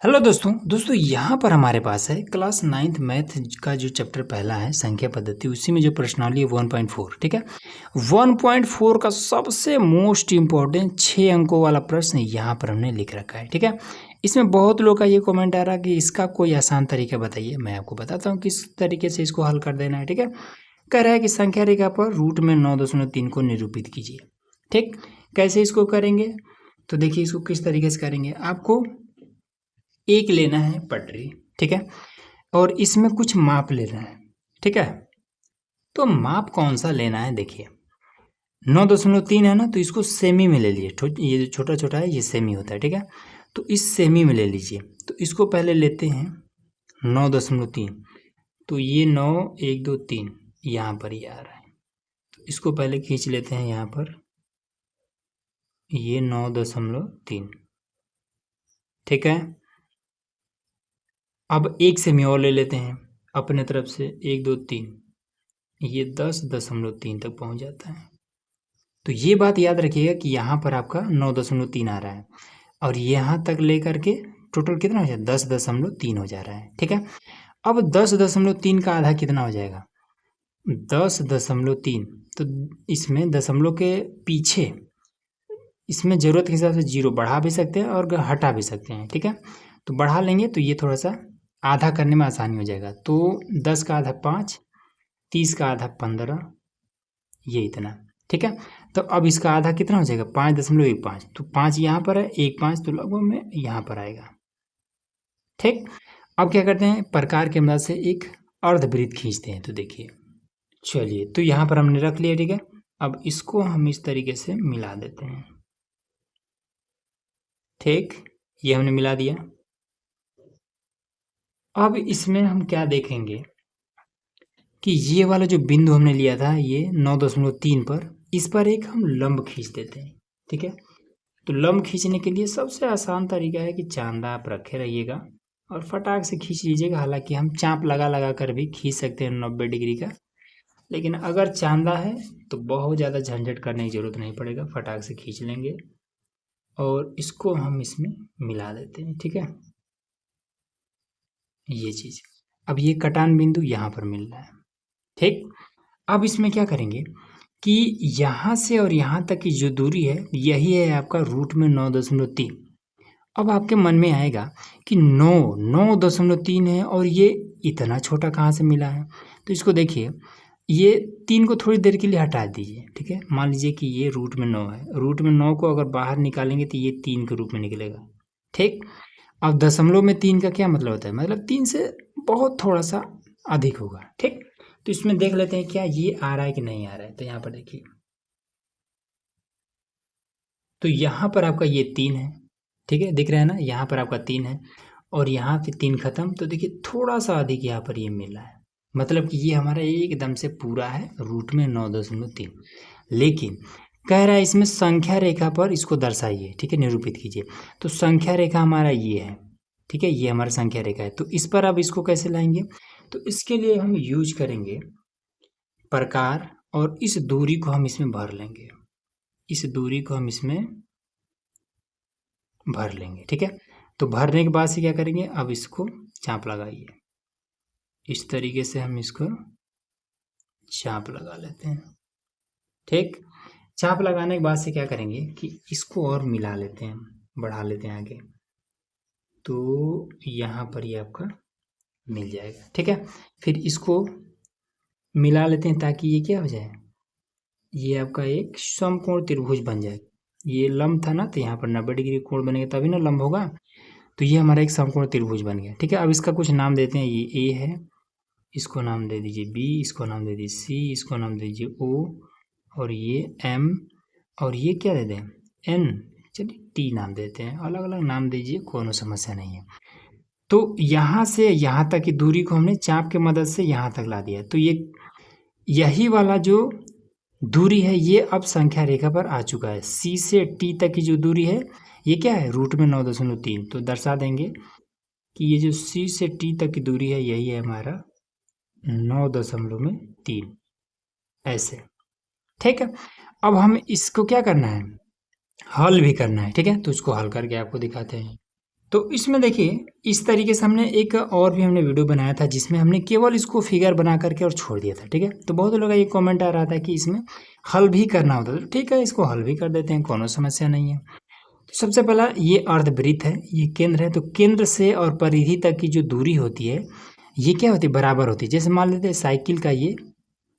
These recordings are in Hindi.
हेलो दोस्तों यहाँ पर हमारे पास है क्लास 9th मैथ का जो चैप्टर पहला है संख्या पद्धति, उसी में जो प्रश्नावली है 1.4। ठीक है, 1.4 का सबसे मोस्ट इम्पोर्टेंट 6 अंकों वाला प्रश्न यहाँ पर हमने लिख रखा है। ठीक है, इसमें बहुत लोगों का ये कमेंट आ रहा है कि इसका कोई आसान तरीका बताइए। मैं आपको बताता हूँ किस तरीके से इसको हल कर देना है। ठीक है, कह रहा है कि संख्या रेखा पर रूट में 9.3 को निरूपित कीजिए। ठीक, कैसे इसको करेंगे तो देखिए, इसको किस तरीके से करेंगे। आपको एक लेना है पटरी, ठीक है, और इसमें कुछ माप लेना है। ठीक है, तो माप कौन सा लेना है, देखिए 9.3 है ना, तो इसको सेमी में ले लीजिए। ये जो छोटा छोटा है ये सेमी होता है। ठीक है, तो इस सेमी में ले लीजिए। तो इसको पहले लेते हैं 9.3, तो ये 9 1 2 3 यहाँ पर ही आ रहा है, तो इसको पहले खींच लेते हैं यहाँ पर, ये 9.3। ठीक है, अब एक सेमी और ले लेते हैं अपने तरफ से, 1 2 3, ये 10.3 तक पहुंच जाता है। तो ये बात याद रखिएगा कि यहाँ पर आपका 9.3 आ रहा है, और यहाँ तक लेकर के टोटल कितना हो जाए 10.3 हो जा रहा है। ठीक है, अब 10.3 का आधा कितना हो जाएगा 10.3, तो इसमें दशमलव के पीछे इसमें ज़रूरत के हिसाब से जीरो बढ़ा भी सकते हैं और हटा भी सकते हैं। ठीक है, तो बढ़ा लेंगे तो ये थोड़ा सा आधा करने में आसानी हो जाएगा। तो 10 का आधा 5, 30 का आधा 15, ये इतना। ठीक है, तो अब इसका आधा कितना हो जाएगा 5.15, तो 5 यहाँ पर है, 1 5 तो लगभग में यहाँ पर आएगा। ठीक, अब क्या करते हैं, प्रकार की मदद से एक अर्धवृत्त खींचते हैं। तो देखिए, चलिए, तो यहाँ पर हमने रख लिया। ठीक है, अब इसको हम इस तरीके से मिला देते हैं। ठीक, ये हमने मिला दिया। अब इसमें हम क्या देखेंगे कि ये वाला जो बिंदु हमने लिया था ये 9.3 पर, इस पर एक हम लंब खींच देते हैं। ठीक है, तो लंब खींचने के लिए सबसे आसान तरीका है कि चांदा आप रखे रहिएगा और फटाक से खींच लीजिएगा। हालांकि हम चाप लगा लगा कर भी खींच सकते हैं 90 डिग्री का, लेकिन अगर चांदा है तो बहुत ज़्यादा झंझट करने की ज़रूरत नहीं पड़ेगा, फटाक से खींच लेंगे और इसको हम इसमें मिला देते हैं। ठीक है, ये चीज़, अब ये कटान बिंदु यहाँ पर मिल रहा है। ठीक, अब इसमें क्या करेंगे कि यहाँ से और यहाँ तक की जो दूरी है यही है आपका रूट में 9.3। अब आपके मन में आएगा कि 9.3 है और ये इतना छोटा कहाँ से मिला है। तो इसको देखिए, ये 3 को थोड़ी देर के लिए हटा दीजिए। ठीक है, मान लीजिए कि ये रूट में 9 है, रूट में 9 को अगर बाहर निकालेंगे तो ये 3 के रूप में निकलेगा। ठीक, अब दशमलव में 3 का क्या मतलब होता है, मतलब 3 से बहुत थोड़ा सा अधिक होगा। ठीक, तो इसमें देख लेते हैं क्या ये आ रहा है कि नहीं आ रहा है। तो यहाँ पर देखिए, तो यहाँ पर आपका ये 3 है। ठीक है, दिख रहा है ना, यहाँ पर आपका 3 है और यहाँ पे 3 खत्म, तो देखिए थोड़ा सा अधिक यहाँ पर ये मिला है, मतलब कि ये हमारा एकदम से पूरा है रूट में 9.3। लेकिन कह रहा है इसमें संख्या रेखा पर इसको दर्शाइए। ठीक है, निरूपित कीजिए। तो संख्या रेखा हमारा ये है। ठीक है, ये हमारा संख्या रेखा है, तो इस पर अब इसको कैसे लाएंगे, तो इसके लिए हम यूज करेंगे प्रकार, और इस दूरी को हम इसमें भर लेंगे, इस दूरी को हम इसमें भर लेंगे। ठीक है, तो भरने के बाद से क्या करेंगे, अब इसको चाप लगाइए, इस तरीके से हम इसको चाप लगा लेते हैं। ठीक, चाप लगाने के बाद से क्या करेंगे कि इसको और मिला लेते हैं, बढ़ा लेते हैं आगे, तो यहाँ पर ये आपका मिल जाएगा। ठीक है, फिर इसको मिला लेते हैं ताकि ये क्या हो जाए, ये आपका एक समकोण त्रिभुज बन जाए। ये लंब था ना, तो यहाँ पर 90 डिग्री कोण बनेगा तभी ना लंब होगा, तो ये हमारा एक समकोण त्रिभुज बन गया। ठीक है, अब इसका कुछ नाम देते हैं, ये ए है, इसको नाम दे दीजिए बी, इसको नाम दे दीजिए सी, इसको नाम दे दीजिए ओ, और ये एम, और ये क्या दे दें एन, चलिए टी नाम देते हैं, अलग अलग नाम दीजिए, कोनो समस्या नहीं है। तो यहाँ से यहाँ तक की दूरी को हमने चाप की मदद से यहाँ तक ला दिया, तो ये यही वाला जो दूरी है ये अब संख्या रेखा पर आ चुका है। सी से टी तक की जो दूरी है ये क्या है रूट में 9.3, तो दर्शा देंगे कि ये जो सी से टी तक की दूरी है यही है हमारा 9.3, ऐसे। ठीक है, अब हम इसको क्या करना है, हल भी करना है। ठीक है, तो इसको हल करके आपको दिखाते हैं। तो इसमें देखिए इस तरीके से हमने एक और भी हमने वीडियो बनाया था जिसमें हमने केवल इसको फिगर बना करके और छोड़ दिया था, ठीक है। तो बहुत लोगों का ये कमेंट आ रहा था कि इसमें हल भी करना होता है, तो ठीक है इसको हल भी कर देते हैं, कोनो समस्या नहीं है। तो सबसे पहला ये अर्धवृत्त है, ये केंद्र है, तो केंद्र से और परिधि तक की जो दूरी होती है ये क्या होती है, बराबर होती है। जैसे मान लेते हैं साइकिल का ये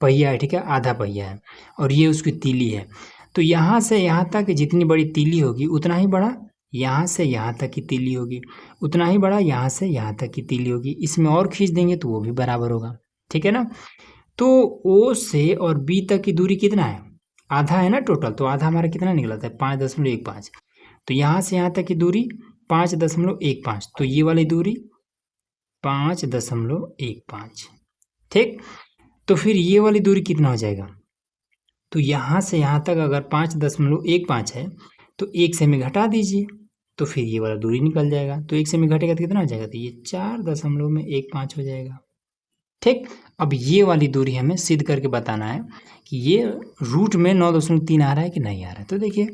पहिया है, ठीक है, आधा पहिया है और ये उसकी तीली है, तो यहाँ से यहाँ तक जितनी बड़ी तीली होगी उतना ही बड़ा यहाँ से यहाँ तक की तीली होगी, उतना ही बड़ा यहाँ से यहाँ तक की तीली होगी। इसमें और खींच देंगे तो वो भी बराबर होगा, ठीक है ना। तो ओ से और बी तक की दूरी कितना है, आधा है ना टोटल, तो आधा हमारा कितना निकला था 5.15। तो यहाँ से यहाँ तक की दूरी 5.15, तो ये वाली दूरी 5.15, ठीक। तो फिर ये वाली दूरी कितना हो जाएगा, तो यहाँ से यहाँ तक अगर 5.15 है तो 1 से में घटा दीजिए तो फिर ये वाला दूरी निकल जाएगा। तो 1 से में घटेगा तो कितना हो जाएगा, तो ये 4.15 हो जाएगा, ठीक। अब ये वाली दूरी हमें सिद्ध करके बताना है कि ये रूट में 9.3 आ रहा है कि नहीं आ रहा है। तो देखिए,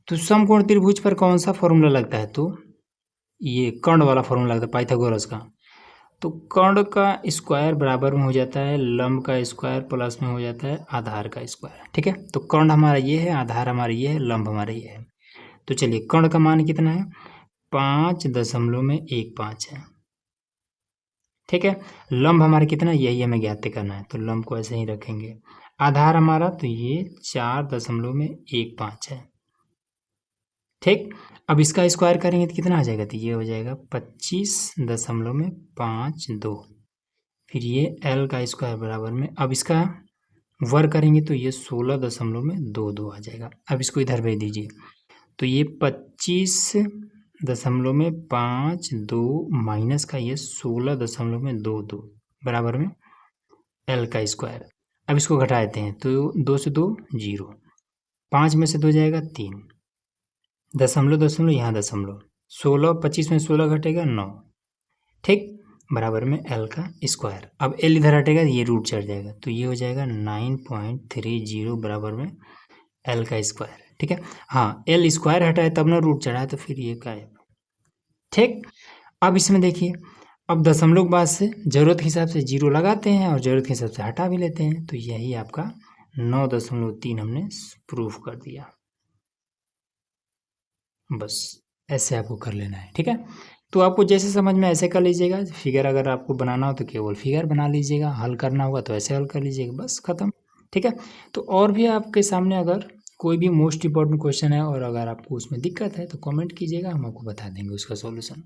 तो समकोण त्रिभुज पर कौन सा फॉर्मूला लगता है, तो ये कर्ण वाला फॉर्मूला लगता है पाइथागोरस का। तो कर्ण का स्क्वायर बराबर में हो जाता है लंब का स्क्वायर प्लस में हो जाता है आधार का स्क्वायर, ठीक है। तो कर्ण हमारा ये है, आधार हमारा ये है, लंब हमारा ये है। तो चलिए कर्ण का मान कितना है, 5.15 है, ठीक है। लंब हमारा कितना, यही हमें ज्ञात करना है, तो लंब को ऐसे ही रखेंगे। आधार हमारा तो ये 4.15 है, ठीक। अब इसका स्क्वायर करेंगे तो कितना आ जाएगा, तो ये हो जाएगा 25.52। फिर ये L का स्क्वायर बराबर में, अब इसका वर्ग करेंगे तो ये 16.22 आ जाएगा। अब इसको इधर भेज दीजिए, तो ये 25.52 माइनस का ये 16.22 बराबर में L का स्क्वायर। अब इसको घटा देते हैं तो 2 से 2 0, 5 में से 2 जाएगा 3, दशमलव यहाँ दशमलव, 16 25 में 16 घटेगा 9, ठीक, बराबर में L का स्क्वायर। अब L इधर हटेगा ये रूट चढ़ जाएगा, तो ये हो जाएगा 9.30 बराबर में L का स्क्वायर, ठीक है। हाँ, L स्क्वायर हटाए तब ना रूट चढ़ा है, तो फिर ये गायब, ठीक। अब इसमें देखिए, अब दशमलव के बाद से जरूरत के हिसाब से 0 लगाते हैं और जरूरत के हिसाब से हटा भी लेते हैं, तो यही आपका 9.3 हमने प्रूफ कर दिया। बस ऐसे आपको कर लेना है, ठीक है। तो आपको जैसे समझ में ऐसे कर लीजिएगा। फिगर अगर आपको बनाना हो तो केवल फिगर बना लीजिएगा, हल करना होगा तो ऐसे हल कर लीजिएगा, बस खत्म, ठीक है। तो और भी आपके सामने अगर कोई भी मोस्ट इंपॉर्टेंट क्वेश्चन है और अगर आपको उसमें दिक्कत है तो कमेंट कीजिएगा, हम आपको बता देंगे उसका सॉल्यूशन।